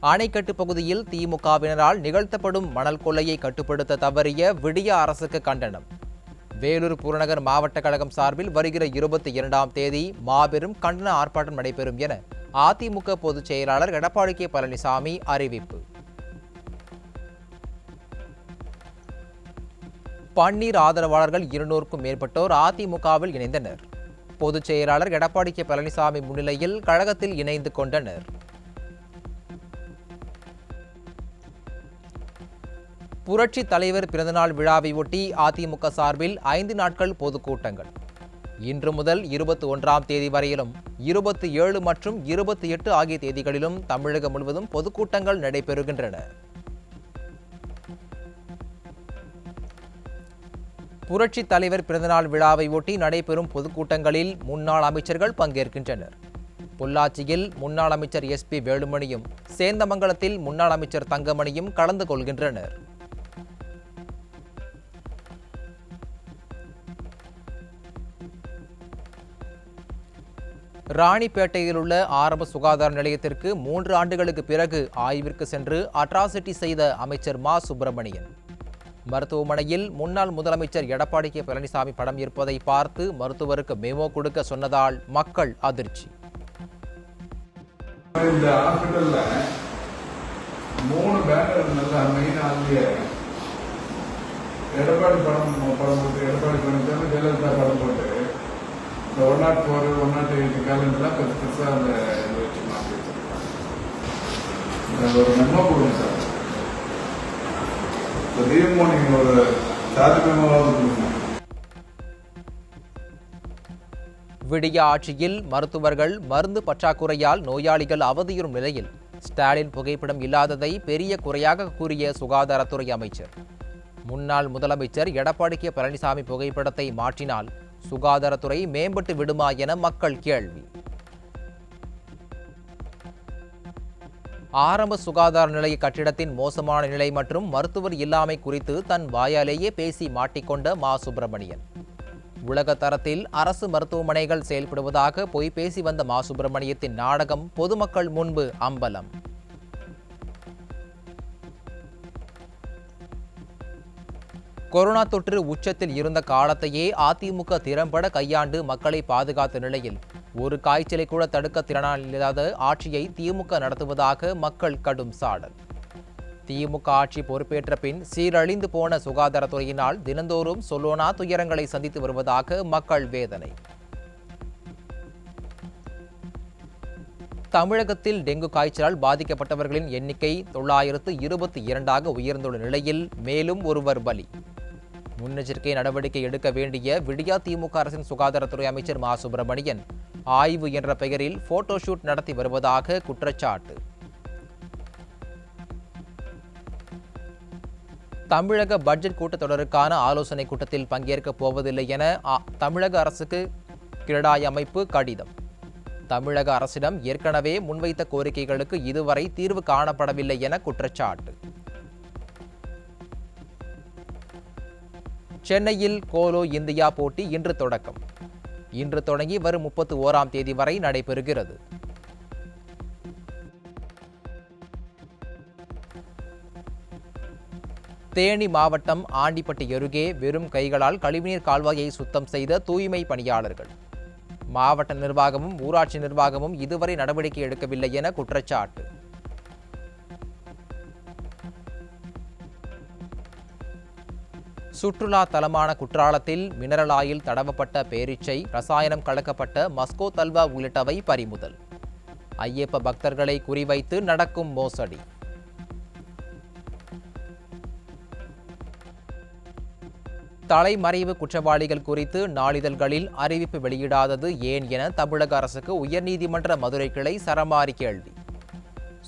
அணைக்கட்டு பகுதியில் திமுகவினரால் நிகழ்த்தப்படும் மணல் கொள்ளையை கட்டுப்படுத்த தவறிய விடிய அரசுக்கு கண்டனம். வேலூர் புறநகர் மாவட்ட கழகம் சார்பில் வருகிற 22ஆம் தேதி மாபெரும் கண்டன ஆர்ப்பாட்டம் நடைபெறும் என அதிமுக பொதுச் செயலாளர் எடப்பாடி கே பழனிசாமி அறிவிப்பு. பன்னீர் ஆதரவாளர்கள் 200க்கும் மேற்பட்டோர் அதிமுகவில் இணைந்தனர். பொதுச் செயலாளர் எடப்பாடி கே பழனிசாமி முன்னிலையில் கழகத்தில் இணைந்து கொண்டனர். புரட்சி தலைவர் பிறந்தநாள் விழாவை ஒட்டி அதிமுக சார்பில் 5 நாட்கள் பொதுக்கூட்டங்கள். இன்று முதல் 21ஆம் தேதி வரையிலும் 27 மற்றும் 28 ஆகிய தேதிகளிலும் தமிழகம் முழுவதும் பொதுக்கூட்டங்கள் நடைபெறுகின்றன. புரட்சி தலைவர் பிறந்தநாள் விழாவை ஒட்டி நடைபெறும் பொதுக்கூட்டங்களில் முன்னாள் அமைச்சர்கள் பங்கேற்கின்றனர். பொள்ளாச்சியில் முன்னாள் அமைச்சர் SP வேலுமணியும், சேந்தமங்கலத்தில் முன்னாள் அமைச்சர் தங்கமணியும் கலந்து கொள்கின்றனர். ராணிப்பேட்டையில் உள்ள ஆரம்ப சுகாதார நிலையத்திற்கு 3 ஆண்டுகளுக்கு பிறகு ஆய்விற்கு சென்று அட்ராசிட்டி செய்த அமைச்சர் மா. சுப்பிரமணியன். மருத்துவமனையில் முன்னாள் முதலமைச்சர் எடப்பாடி கே பழனிசாமி படம் இருப்பதை பார்த்து மருத்துவருக்கு மெமோ கொடுக்க சொன்னதால் மக்கள் அதிர்ச்சி. இந்த ஹாஸ்பிட்டல்ல 3 பேனர் நல்ல மெயின் எடப்பாடி படம் போட்டு, எடப்பாடி பழனிசாமி ஜெயலலிதா படம் போட்டு 104, 108 கேலண்டர்லாம் பெருசாக அந்த இது வச்சு மாற்றி வச்சிருக்காங்க. ஒரு மெமோ கொடுங்க சார். தீபமோ நீங்கள் ஒரு சாதி மெமோவாக கொடுங்க. விடிய ஆட்சியில் மருத்துவர்கள் மருந்து பற்றாக்குறையால் நோயாளிகள் அவதியுறும் நிலையில் ஸ்டாலின் புகைப்படம் இல்லாததை பெரிய குறையாக கூறிய சுகாதாரத்துறை அமைச்சர். முன்னாள் முதலமைச்சர் எடப்பாடி கே பழனிசாமி புகைப்படத்தை மாற்றினால் சுகாதாரத்துறை மேம்பட்டு விடுமா என மக்கள் கேள்வி. ஆரம்ப சுகாதார நிலைய கட்டிடத்தின் மோசமான நிலை மற்றும் மருத்துவர் இல்லாமை குறித்து தன் வாயாலேயே பேசி மாட்டிக்கொண்ட மா. சுப்பிரமணியன். உலக தரத்தில் அரசு மருத்துவமனைகள் செயல்படுவதாக பொய் பேசி வந்த மா. சுப்பிரமணியத்தின் நாடகம் பொதுமக்கள் முன்பு அம்பலம். கொரோனா தொற்று உச்சத்தில் இருந்த காலத்தையே அதிமுக திறம்பட கையாண்டு மக்களை பாதுகாத்த நிலையில் ஒரு காய்ச்சலை கூட தடுக்க திறனில்லாத ஆட்சியை திமுக நடத்துவதாக மக்கள் கடும் சாடல். திமுக ஆட்சி பொறுப்பேற்ற பின் சீரழிந்து போன சுகாதாரத்துறையினால் தினந்தோறும் சொல்லோனா துயரங்களை சந்தித்து வருவதாக மக்கள் வேதனை. தமிழகத்தில் டெங்கு காய்ச்சலால் பாதிக்கப்பட்டவர்களின் எண்ணிக்கை 922ஆக உயர்ந்துள்ள நிலையில் மேலும் ஒருவர் பலி. முன்னெச்சரிக்கை நடவடிக்கை எடுக்க வேண்டிய விடியா திமுக அரசின் சுகாதாரத்துறை அமைச்சர் மா. சுப்பிரமணியன் ஆய்வு என்ற பெயரில் போட்டோ ஷூட் நடத்தி வருவதாக குற்றச்சாட்டு. தமிழக பட்ஜெட் கூட்டத்தொடருக்கான ஆலோசனை கூட்டத்தில் பங்கேற்கப் போவதில்லை என தமிழக அரசுக்கு கிரடாய் அமைப்பு கடிதம். தமிழக அரசிடம் ஏற்கனவே முன்வைத்த கோரிக்கைகளுக்கு இதுவரை தீர்வு காணப்படவில்லை என குற்றச்சாட்டு. சென்னையில் கோலோ இந்தியா போட்டி இன்று தொடக்கம். இன்று தொடங்கி வரும் 31ஆம் தேதி வரை நடைபெறுகிறது. தேனி மாவட்டம் ஆண்டிப்பட்டி அருகே வெறும் கைகளால் கழிவுநீர் கால்வாயை சுத்தம் செய்த தூய்மை பணியாளர்கள். மாவட்ட நிர்வாகமும் ஊராட்சி நிர்வாகமும் இதுவரை நடவடிக்கை எடுக்கவில்லை என குற்றச்சாட்டு. சுற்றுலா தலமான குற்றாலத்தில் மினரல் ஆயில் தடவப்பட்ட பேரீச்சை, ரசாயனம் கலக்கப்பட்ட மஸ்கோ தல்வா உள்ளிட்டவை பறிமுதல். ஐயப்ப பக்தர்களை குறிவைத்து நடக்கும் மோசடி. தலைமறைவு குற்றவாளிகள் குறித்து நாளிதழ்களில் அறிவிப்பு வெளியிடாதது ஏன் என தமிழக அரசுக்கு உயர்நீதிமன்ற மதுரை கிளை சரமாரி கேள்வி.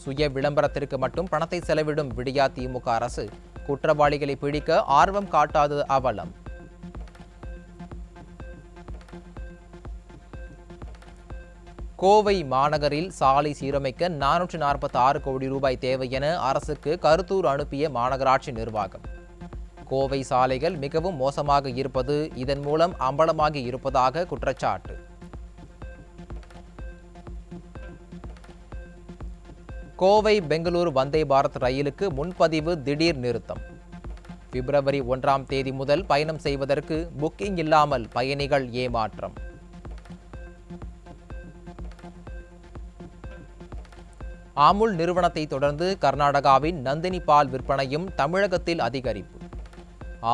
சுய விளம்பரத்திற்கு மட்டும் பணத்தை செலவிடும் விடியா திமுக அரசு குற்றவாளிகளை பிடிக்க ஆர்வம் காட்டாதது அவலம். கோவை மாநகரில் சாலை சீரமைக்க 446 கோடி ரூபாய் தேவை என அரசுக்கு கருத்தூர் அனுப்பிய மாநகராட்சி நிர்வாகம். கோவை சாலைகள் மிகவும் மோசமாக இருப்பது இதன் மூலம் அம்பலமாகி இருப்பதாக குற்றச்சாட்டு. கோவை பெங்களூரு வந்தே பாரத் ரயிலுக்கு முன்பதிவு திடீர் நிறுத்தம். பிப்ரவரி 1ஆம் தேதி முதல் பயணம் செய்வதற்கு புக்கிங் இல்லாமல் பயணிகள் ஏமாற்றம். அமுல் நிறுவனத்தை தொடர்ந்து கர்நாடகாவின் நந்தினி பால் விற்பனையும் தமிழகத்தில் அதிகரிப்பு.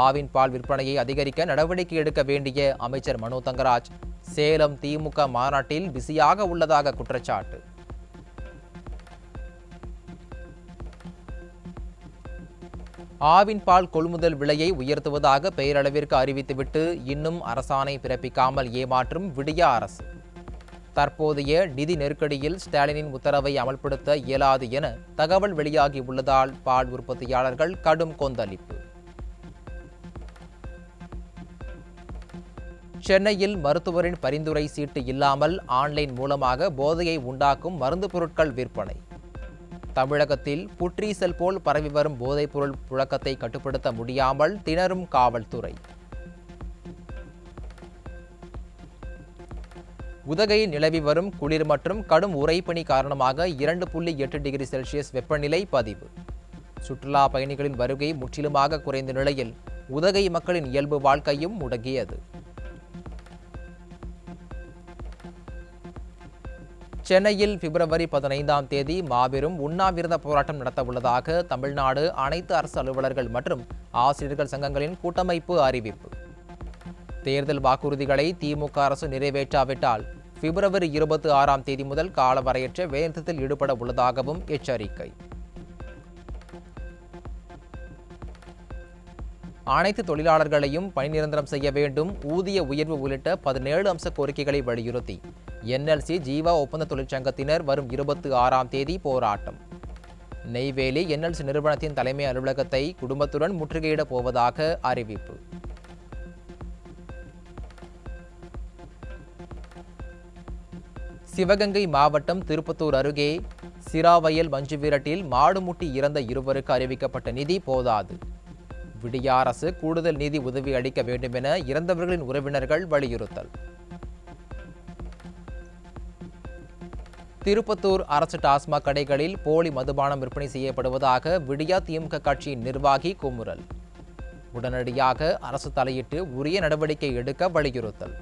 ஆவின் பால் விற்பனையை அதிகரிக்க நடவடிக்கை எடுக்க வேண்டிய அமைச்சர் மனோ தங்கராஜ் சேலம் திமுக மாநாட்டில் பிஸியாக உள்ளதாக குற்றச்சாட்டு. ஆவின் பால் கொள்முதல் விலையை உயர்த்துவதாக பெயரளவிற்கு அறிவித்துவிட்டு இன்னும் அரசாணை பிறப்பிக்காமல் ஏமாற்றும் விடியா அரசு. தற்போதைய நிதி நெருக்கடியில் ஸ்டாலினின் உத்தரவை அமல்படுத்த இயலாது என தகவல் வெளியாகி உள்ளதால் பால் உற்பத்தியாளர்கள் கடும் கொந்தளிப்பு. சென்னையில் மருத்துவரின் பரிந்துரை சீட்டு இல்லாமல் ஆன்லைன் மூலமாக போதையை உண்டாக்கும் மருந்து பொருட்கள் விற்பனை. தமிழகத்தில் புற்றீசல் போல் பரவி வரும் போதைப்பொருள் புழக்கத்தை கட்டுப்படுத்த முடியாமல் திணறும் காவல்துறை. உதகையில் நிலவி வரும் குளிர் மற்றும் கடும் உறைபனி காரணமாக 2.8 டிகிரி செல்சியஸ் வெப்பநிலை பதிவு. சுற்றுலா பயணிகளின் வருகை முற்றிலுமாக குறைந்த நிலையில் உதகை மக்களின் இயல்பு வாழ்க்கையும் முடங்கியது. சென்னையில் பிப்ரவரி 15ஆம் தேதி மாபெரும் உண்ணாவிரத போராட்டம் நடத்தவுள்ளதாக தமிழ்நாடு அனைத்து அரசு அலுவலர்கள் மற்றும் ஆசிரியர்கள் சங்கங்களின் கூட்டமைப்பு அறிவிப்பு. தேர்தல் வாக்குறுதிகளை திமுக அரசு நிறைவேற்றாவிட்டால் பிப்ரவரி 26ஆம் தேதி முதல் காலவரையற்ற வேலைநிறுத்தத்தில் ஈடுபட உள்ளதாகவும் எச்சரிக்கை. அனைத்து தொழிலாளர்களையும் பணி நிரந்தரம் செய்ய வேண்டும், ஊதிய உயர்வு உள்ளிட்ட 17 அம்ச கோரிக்கைகளை வலியுறுத்தி NLC ஜீவா ஒப்பந்த தொழிற்சங்கத்தினர் வரும் 26ஆம் தேதி போராட்டம். நெய்வேலி NLC நிறுவனத்தின் தலைமை அலுவலகத்தை குடும்பத்துடன் முற்றுகையிடப் போவதாக அறிவிப்பு. சிவகங்கை மாவட்டம் திருப்பத்தூர் அருகே சிராவயல் மஞ்சுவிரட்டில் மாடு முட்டி இறந்த இருவருக்கு அறிவிக்கப்பட்ட நிதி போதாது. விடியா அரசு கூடுதல் நிதி உதவி அளிக்க வேண்டும் என இறந்தவர்களின் உறவினர்கள் வலியுறுத்தல். திருப்பத்தூர் அரசு டாஸ்மாக் கடைகளில் போலி மதுபானம் விற்பனை செய்யப்படுவதாக விடியா திமுக கட்சியின் நிர்வாகி குமுறல். உடனடியாக அரசு தலையிட்டு உரிய நடவடிக்கை எடுக்க வலியுறுத்தல்.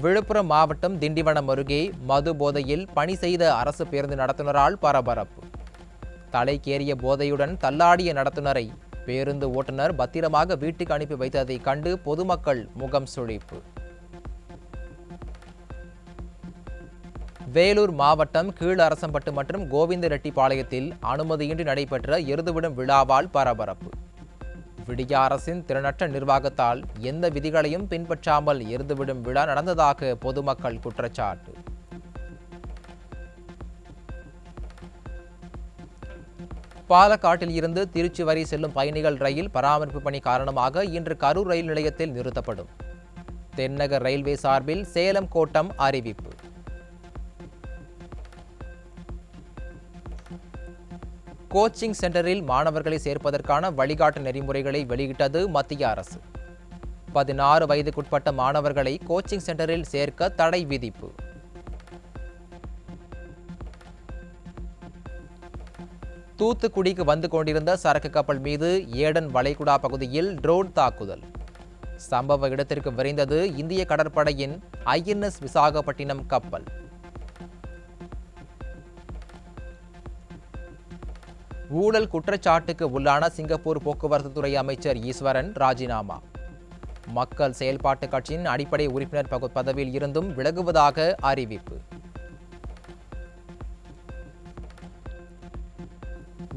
விழுப்புரம் மாவட்டம் திண்டிவனம் அருகே மது போதையில் பணி செய்த அரசு பேருந்து நடத்துனரால் பரபரப்பு. தலைக்கேறிய போதையுடன் தள்ளாடிய நடத்துனரை பேருந்து ஓட்டுநர் பத்திரமாக வீட்டுக்கு அனுப்பி வைத்ததை கண்டு பொதுமக்கள் முகம் சுழிப்பு. வேலூர் மாவட்டம் கீழரசம்பட்டு மற்றும் கோவிந்தரெட்டிப்பாளையத்தில் அனுமதியின்றி நடைபெற்ற எருதுவிடும் விழாவால் பரபரப்பு. விடியா அரசின் திறனற்ற நிர்வாகத்தால் எந்த விதிகளையும் பின்பற்றாமல் எருதுவிடும் விழா நடந்ததாக பொதுமக்கள் குற்றச்சாட்டு. பாலக்காட்டில் இருந்து திருச்சி வரை செல்லும் பயணிகள் ரயில் பராமரிப்பு பணி காரணமாக இன்று கரூர் ரயில் நிலையத்தில் நிறுத்தப்படும். தென்னக ரயில்வே சார்பில் சேலம் கோட்டம் அறிவிப்பு. கோச்சிங் சென்டரில் மாணவர்களை சேர்ப்பதற்கான வழிகாட்டு நெறிமுறைகளை வெளியிட்டது மத்திய அரசு. 16 வயதுக்குட்பட்ட மாணவர்களை கோச்சிங் சென்டரில் சேர்க்க தடை விதிப்பு. தூத்துக்குடிக்கு வந்து கொண்டிருந்த சரக்கு கப்பல் மீது ஏடன் வளைகுடா பகுதியில் ட்ரோன் தாக்குதல். சம்பவ இடத்திற்கு விரைந்தது இந்திய கடற்படையின் INS விசாகப்பட்டினம் கப்பல். ஊழல் குற்றச்சாட்டுக்கு உள்ளான சிங்கப்பூர் போக்குவரத்து துறை அமைச்சர் ஈஸ்வரன் ராஜினாமா. மக்கள் செயல்பாட்டு கட்சியின் அடிப்படை உறுப்பினர் பதவியில் இருந்தும் விலகுவதாக அறிவிப்பு.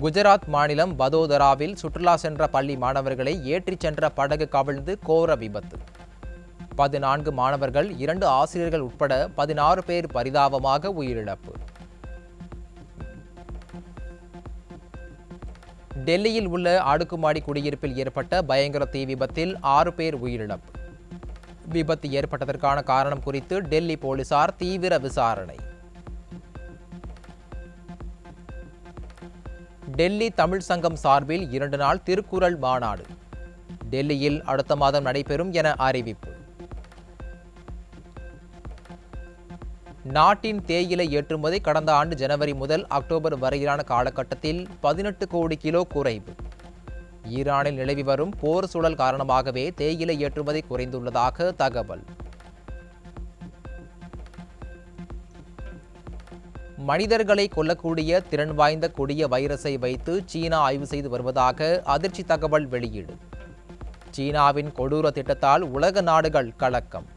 குஜராத் மாநிலம் வதோதராவில் சுற்றுலா சென்ற பள்ளி மாணவர்களை ஏற்றிச் சென்ற படகு கவிழ்ந்து கோர விபத்து. 14 மாணவர்கள் 2 ஆசிரியர்கள் உட்பட 16 பேர் பரிதாபமாக உயிரிழப்பு. டெல்லியில் உள்ள அடுக்குமாடி குடியிருப்பில் ஏற்பட்ட பயங்கர தீ விபத்தில் 6 பேர் உயிரிழப்பு. விபத்து ஏற்பட்டதற்கான காரணம் குறித்து டெல்லி போலீசார் தீவிர விசாரணை. டெல்லி தமிழ் சங்கம் சார்பில் 2 நாள் திருக்குறள் மாநாடு டெல்லியில் அடுத்த மாதம் நடைபெறும் என அறிவிப்பு. நாட்டின் தேயிலை ஏற்றுமதி கடந்த ஆண்டு ஜனவரி முதல் அக்டோபர் வரையிலான காலகட்டத்தில் 18 கோடி கிலோ குறைவு. ஈரானில் நிலவி வரும் போர் சூழல் காரணமாகவே தேயிலை ஏற்றுமதி குறைந்துள்ளதாக தகவல். மனிதர்களை கொல்லக்கூடிய திறன் வாய்ந்த கொடிய வைரஸை வைத்து சீனா ஆய்வு செய்து வருவதாக அதிர்ச்சி தகவல் வெளியீடு. சீனாவின் கொடூர திட்டத்தால் உலக நாடுகள் கலக்கம்.